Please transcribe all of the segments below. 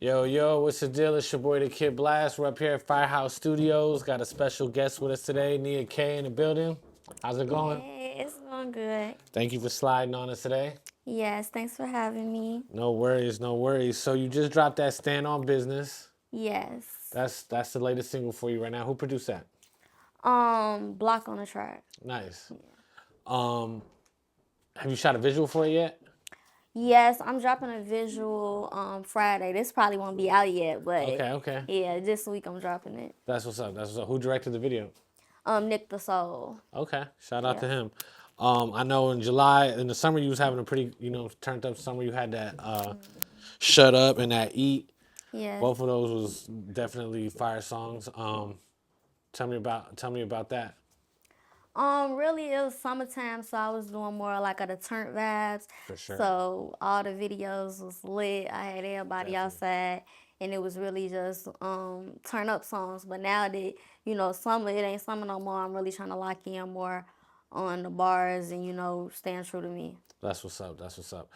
Yo, yo, what's the deal? It's your boy, the Kid Blast. We're up here at FireHouse Studios. Got a special guest with us today, Nia K in the building. How's it going? Hey, it's going good. Thank you for sliding on us today. Yes, thanks for having me. No worries, no worries. So you just dropped that Stand On Business. Yes. That's the latest single for you right now. Who produced that? Block on the track. Nice. Um, have you shot a visual for it yet? Yes, I'm dropping a visual Friday. This probably won't be out yet, but Okay, okay. yeah, this week I'm dropping it. That's what's up. That's what's up. Who directed the video? Nick the Soul. Okay, shout out Yeah. to him. I know in July, in the summer, you was having a pretty, turned up summer. You had that Shut Up and that Eat. Yes. Both of those was definitely fire songs. Tell me about that. Really it was summertime, so I was doing more like of the turnt vibes. For sure. So all the videos was lit. I had everybody Definitely. outside and it was really just turn up songs. But now that, summer, it ain't summer no more. I'm really trying to lock in more on the bars and, staying true to me. That's what's up. That's what's up.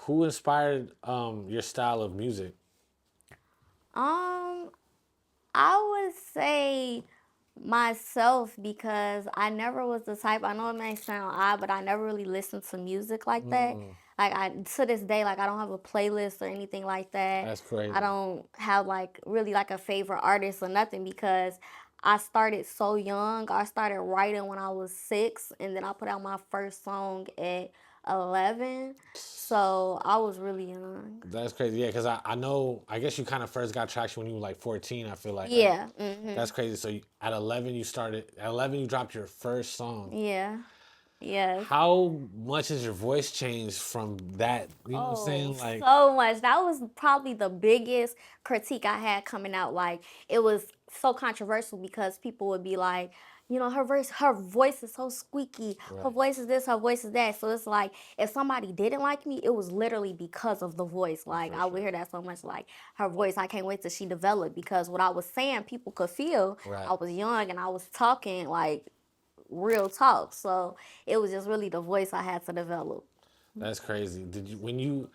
Who inspired your style of music? Um, I would say myself because I never was the type. I know it may sound odd, but I never really listened to music like that. Mm, Like I to this day, like I don't have a playlist or anything like that. that's I crazy. don't have like really like a favorite artist or nothing because I started so young. I started writing when I was 6, and then I put out my first song at 11. So I was really young. That's crazy. Yeah, because I know. I guess you kind of first got traction when you were like 14. I feel like, right? Yeah. That's crazy. So at 11, you started. At 11, you dropped your first song. Yeah. Yes. How much has your voice changed from that? You know what I'm Oh, saying? Like, so much. That was probably the biggest critique I had coming out. Like it was so controversial because people would be like, her voice is so squeaky. Her right, voice is this, her voice is that. So it's like if somebody didn't like me, it was literally because of the voice. Like for I would sure. hear that so much. Like her voice, I can't wait till she developed because what I was saying, people could feel. Right. I was young and I was talking like real talk. So it was just really the voice I had to develop. That's crazy. Did you when you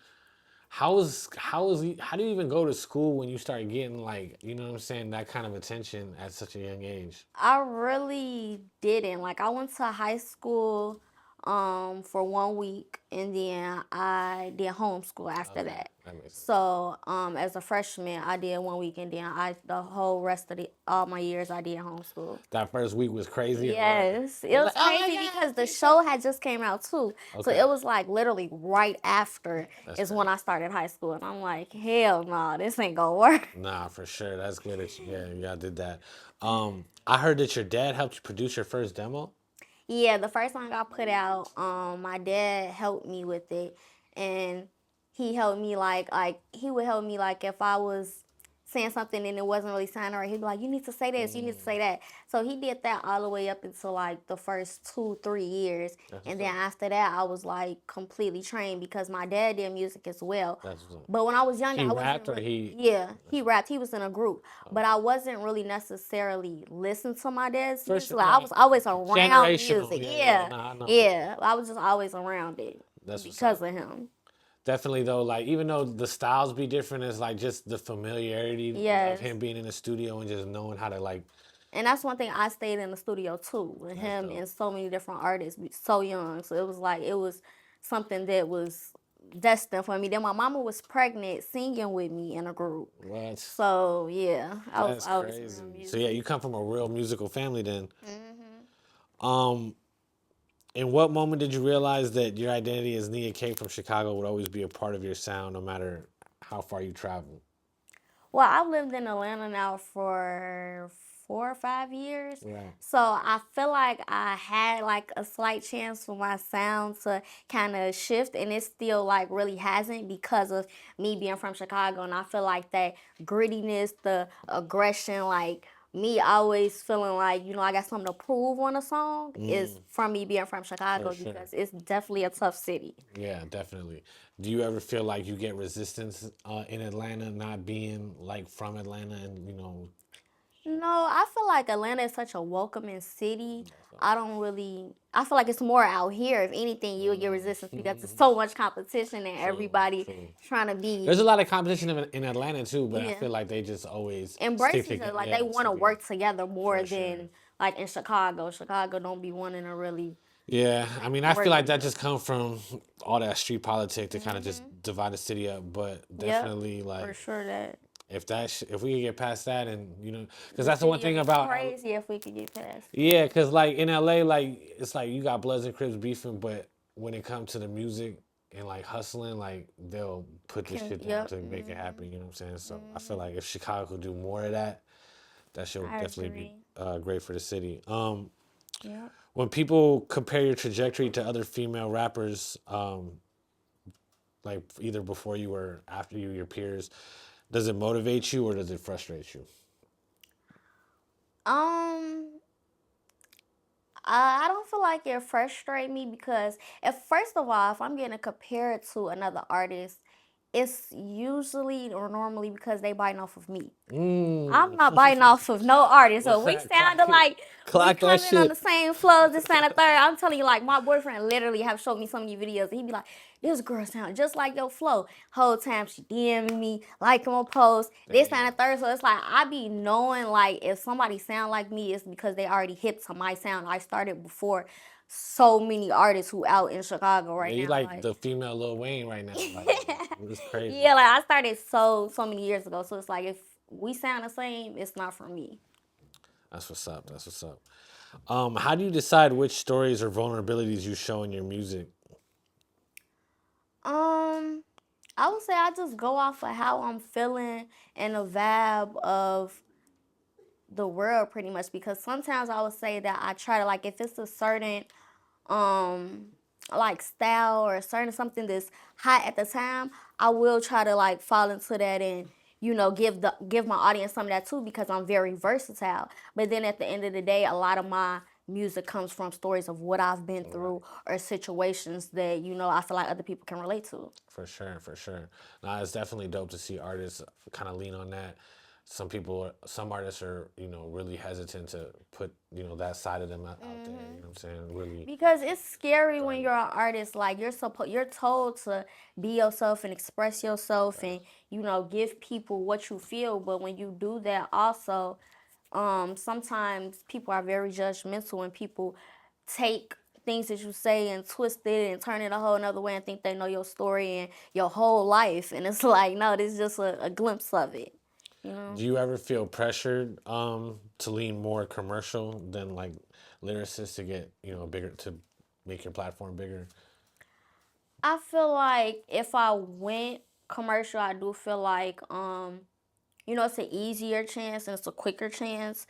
how do you even go to school when you start getting like, you know what I'm saying, that kind of attention at such a young age? I really didn't. Like I went to high school for 1 week and then I did homeschool after Okay, that. that makes sense. So as a freshman I did 1 week and then I the whole rest of the all my years I did homeschool. That first week was crazy, or Yes, it you're was like, oh my crazy god, because the teacher. show had just came out too. So Okay, it was like literally right after that's is when crazy. I started high school and I'm like, hell no, this ain't gonna work. Nah, for sure. That's good that y'all did that. I heard that your dad helped you produce your first demo. Yeah, the first song I put out, my dad helped me with it, and he helped me like he would help me like if I was saying something and it wasn't really sounding right, he'd be like, "You need to say this, you need to Mm, say that." So he did that all the way up until like the first 2, 3 years, that's what's and then up. after that, I was like completely trained because my dad did music as well. That's what's up. But when I was younger, He I wasn't rapped or really. he? Yeah, That's he rapped. He was in a group, but okay. I wasn't really necessarily listening to my dad's For music. sure. Like I Nah, was always around generational. music. Yeah, yeah. Yeah, Nah, I know for sure. yeah. I was just always around it That's what's because up. of him. Definitely though, like even though the styles be different, it's like just the familiarity of Yes. him being in the studio and just knowing how to like. And that's one thing I stayed in the studio too with That's him dope. and so many different artists, so young. So it was something that was destined for me. Then my mama was pregnant singing with me in a group. What? So yeah, I was That's always around crazy. So yeah, music. you come from a real musical family then. Hmm. Um, in what moment did you realize that your identity as Nia K from Chicago would always be a part of your sound, no matter how far you travel? Well, I've lived in Atlanta now for 4 or 5 years. Right. So I feel like I had like a slight chance for my sound to kind of shift and it still like really hasn't because of me being from Chicago and I feel like that grittiness, the aggression, like me always feeling like, I got something to prove on a song is Mm, from me being from for Chicago sure. because it's definitely a tough city. Yeah, definitely. Do you ever feel like you get resistance in Atlanta, not being like from Atlanta, and No, I feel like Atlanta is such a welcoming city. That's I feel like it's more out here. If anything, you'll get resistance because there's so much competition and true, everybody true. trying to There's be, a lot of competition in Atlanta too, but I yeah, feel like they just always stick embrace each other. together. Like they Yeah, want stick to together work together more for sure. than like in Chicago. Chicago don't be wanting to really Yeah, I mean, I feel work like that together. just comes from all that street politics to kind of just Hmm. divide the city up. But Yep, definitely, for like, sure that if we could get past that, and because the that's the one city will thing be about crazy if we could get past it. yeah, because like in LA, like it's like you got Bloods and Crips beefing, but when it comes to the music and like hustling, like they'll put this shit down Yep. to make it happen. You know what I'm saying? So I feel like if Chicago could do more of that, that shit would I definitely be agree. great for the city. Yep. When people compare your trajectory to other female rappers, like either before you or after you, your peers, does it motivate you or does it frustrate you? Um, I don't feel like it frustrates me because if first of all, if I'm getting compared to another artist, it's usually or normally because they biting off of me. I'm Mm. not biting off of no artist. So What's we that? Clock sounded it. like we Clock that coming on the shit. same flows, this and the third. I'm telling you, like my boyfriend literally have showed me so many videos. And he be like, "This girl sound just like your flow." Whole time she DMing me, liking my post, this and the Damn. third. So it's like I be knowing like if somebody sound like me, it's because they already hip to my sound. I started before so many artists who out in Chicago Yeah, right you now. like Like the female Lil Wayne right now. Like it's crazy. yeah, like I started so many years ago. So it's like if we sound the same, it's not for me. That's what's up. That's what's up. How do you decide which stories or vulnerabilities you show in your music? Um, I would say I just go off of how I'm feeling and the vibe of the world pretty much because sometimes I would say that I try to like if it's a certain um like style or a certain something that's hot at the time, I will try to like fall into that and give my audience some of that too because I'm very versatile. But then at the end of the day, a lot of my music comes from stories of what I've been Right. through or situations that I feel like other people can relate to. For sure, for sure. Nah, it's definitely dope to see artists kind of lean on that. Some artists are, really hesitant to put, that side of them out there. You know what I'm saying? Really Because it's scary when guard you're it. an artist. Like you're told to be yourself and express yourself and Facts. give people what you feel. But when you do that, also, sometimes people are very judgmental and people take things that you say and twist it and turn it a whole another way and think they know your story and your whole life. And it's like, no, this is just a glimpse of it. You know. Do you ever feel pressured to lean more commercial than like lyricists to get, bigger to make your platform bigger? I feel like if I went commercial, I do feel like it's an easier chance and it's a quicker chance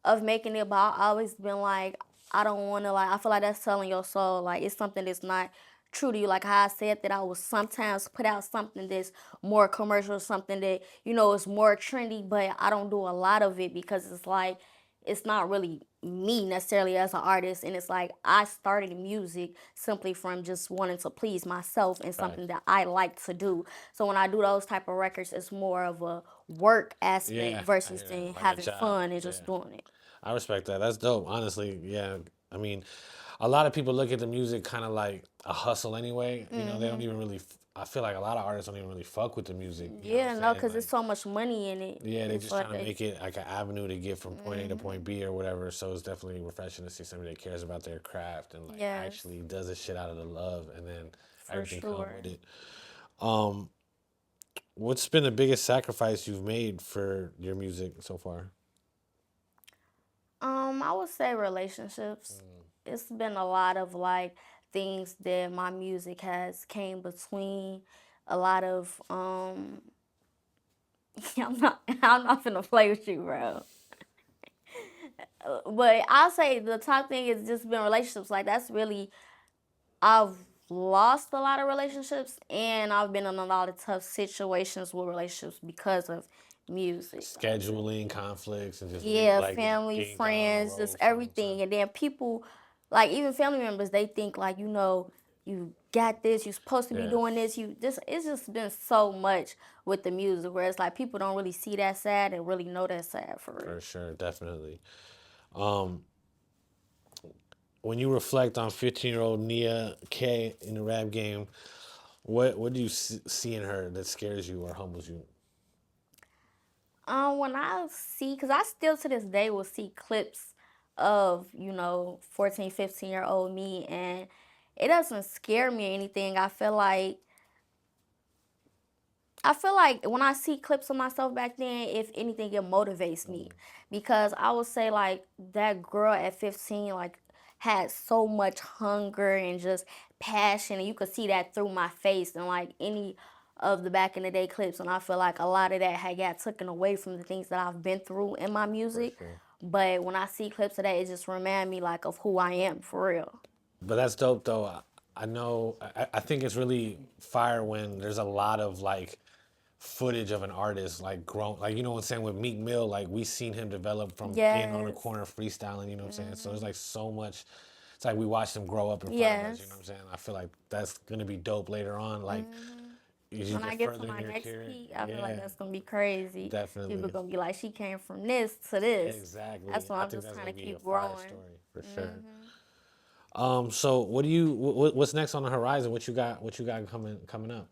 of making it. But I've always been like, I don't want to like. I feel like that's selling your soul. Like it's something that's not true to you. Like how I said that I will sometimes put out something that's more commercial, something that is more trendy. But I don't do a lot of it because it's like it's not really me necessarily as an artist and it's like I started music simply from just wanting to please myself and something Facts. that I like to do. So when I do those type of records it's more of a work aspect Yeah, I versus hear that. then Like a having job. fun and Yeah. just doing it. I respect that. That's dope. Honestly, yeah. I mean, a lot of people look at the music kind of like a hustle anyway. They don't even really. I feel like a lot of artists don't even really fuck with the music. You know what I'm Yeah, no, saying? because there's Like, so much money in it. yeah, they It's just like trying to make it like an avenue to get from point A to point B or whatever. So it's definitely refreshing to see somebody that cares about their craft and like yes, actually does this shit out of the love, and then for everything come sure. with it. Um, what's been the biggest sacrifice you've made for your music so far? I would say relationships. It's been a lot of like things that my music has came between. A lot of I'm not gonna play with you, bro. But I'll say the top thing is just been relationships. Like that's really I've lost a lot of relationships and I've been in a lot of tough situations with relationships because of music. I would say. Scheduling conflicts and just Yeah, like family, getting thrown on the friends, just ropes all the time. everything. And then people, like even family members, they think like you got this, you're supposed to be Yeah, doing this, it's just been so much with the music where it's like people don't really see that sad and really know that sad for real. for sure, definitely. Um, when you reflect on 15-year-old Nia K in the rap game, what do you see in her that scares you or humbles you? When I see, because I still to this day will see clips of, 14, 15-year-old me, and it doesn't scare me or anything. I feel like when I see clips of myself back then, if anything, it motivates me because I would say like that girl at 15 like had so much hunger and just passion, and you could see that through my face and like any of the back in the day clips. And I feel like a lot of that had got taken away from the things that I've been through in my For music. sure. But when I see clips of that, it just remind me like of who I am for real. But that's dope though. I know. I think it's really fire when there's a lot of like footage of an artist like grown, like what I'm saying with Meek Mill. Like we seen him develop from being on the Yes. corner freestyling. You know what I'm saying? So there's like so much. It's like we watched him grow up in front of us. You know Yes. what I'm saying? I feel like that's gonna be dope later on. Like as you When I get get to further in my your next career. peak, I feel like Yeah, that's gonna be crazy. People definitely. gonna be like, she came from this to this. Exactly. That's why I I'm think just that's trying gonna to be a keep fire growing. story for sure. So what's next on the horizon? What you got coming up?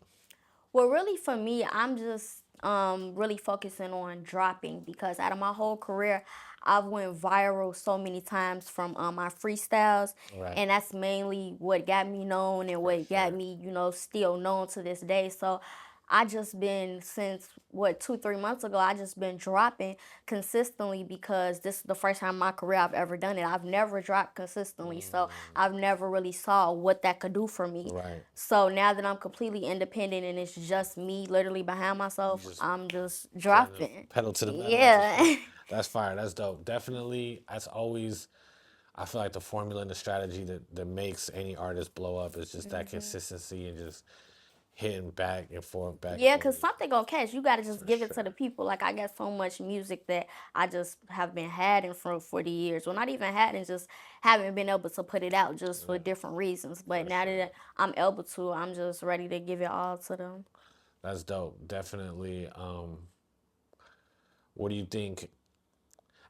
Well, really for me, I'm just really focusing on dropping because out of my whole career, I've went viral so many times from my freestyles, Right. and that's mainly what got me known and For what got sure. me, still known to this day. So I just been since what 2, 3 months ago, I just been dropping consistently because this is the first time in my career I've ever done it. I've never dropped consistently, so I've never really saw what that could do for me. Right. So now that I'm completely independent and it's just me literally behind You myself, just I'm just putting the dropping. pedal to the metal at this point. Yeah. That's fire. That's dope. Definitely. That's always. I feel like the formula and the strategy that makes any artist blow up is just that consistency and just hitting back and Yeah, forth. cause something gonna catch. You gotta just For give it to sure. the people. Like I got so much music that I just have been hiding for the years. Well, not even hiding, just haven't been able to put it out just for Yeah, different reasons. But for now sure. that I'm able to, I'm just ready to give it all to them. That's dope. Definitely. What do you think?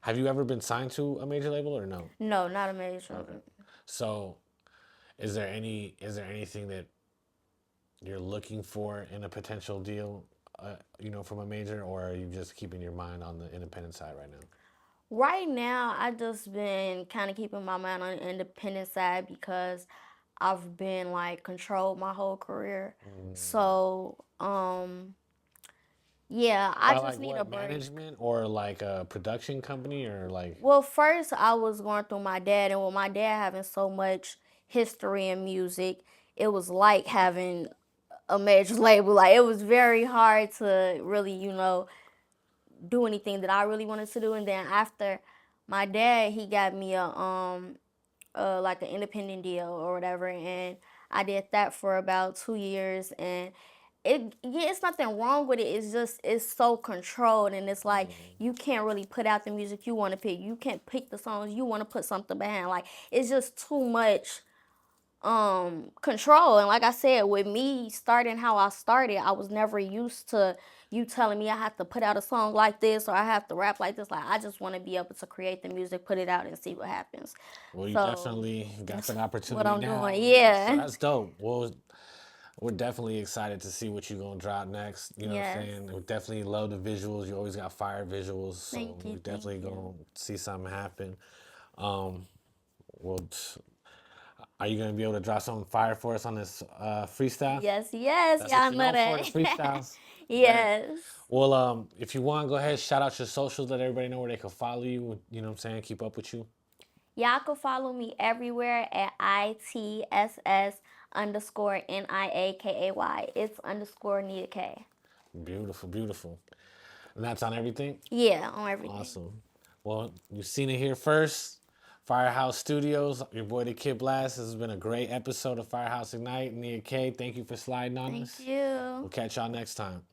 Have you ever been signed to a major label or no? No, not a major. Okay. So, is there anything that you're looking for in a potential deal, from a major, or are you just keeping your mind on the independent side right now? Right now, I just been kind of keeping my mind on the independent side because I've been like controlled my whole career. So, yeah, I By just like need a what, break. management or like a production company or like? Well, first I was going through my dad, and with my dad having so much history in music, it was like having a major label. Like it was very hard to really, do anything that I really wanted to do. And then after my dad, he got me a like an independent deal or whatever, and I did that for about 2 years, and yeah, it's nothing wrong with it. It's just it's so controlled, and it's like you can't really put out the music you want to pick. You can't pick the songs you want to put something behind. Like it's just too much control. And like I said, with me starting how I started, I was never used to you telling me I have to put out a song like this or I have to rap like this. Like I just want to be able to create the music, put it out, and see what happens. Well, you So definitely got that's that what opportunity I'm doing. now. So Yeah. that's dope. Well, we're definitely excited to see what you're gonna drop next. You know what I'm Yes. saying? We definitely love the visuals. You always got fire visuals, so Thank we you. Thank definitely you. gonna see something happen. Um, well, are you gonna be able to drop something fire for us on this freestyle? Yes. Yes. That's what Y'all you're know known for, the that. freestyles. Bet. Yes. Well, if you want, go ahead, shout out your socials, let everybody know where they can follow you. You know what I'm saying? Keep up with you. Y'all can follow me everywhere at ITSS_NIAKAY. It's underscore Nia K. Beautiful, beautiful. And that's on everything? Yeah, on everything. Awesome. Well, you've seen it here first. Firehouse Studios, your boy the Kid Blast. This has been a great episode of Firehouse Ignite. Nia K, thank you for sliding on Thank us. you. We'll catch y'all next time.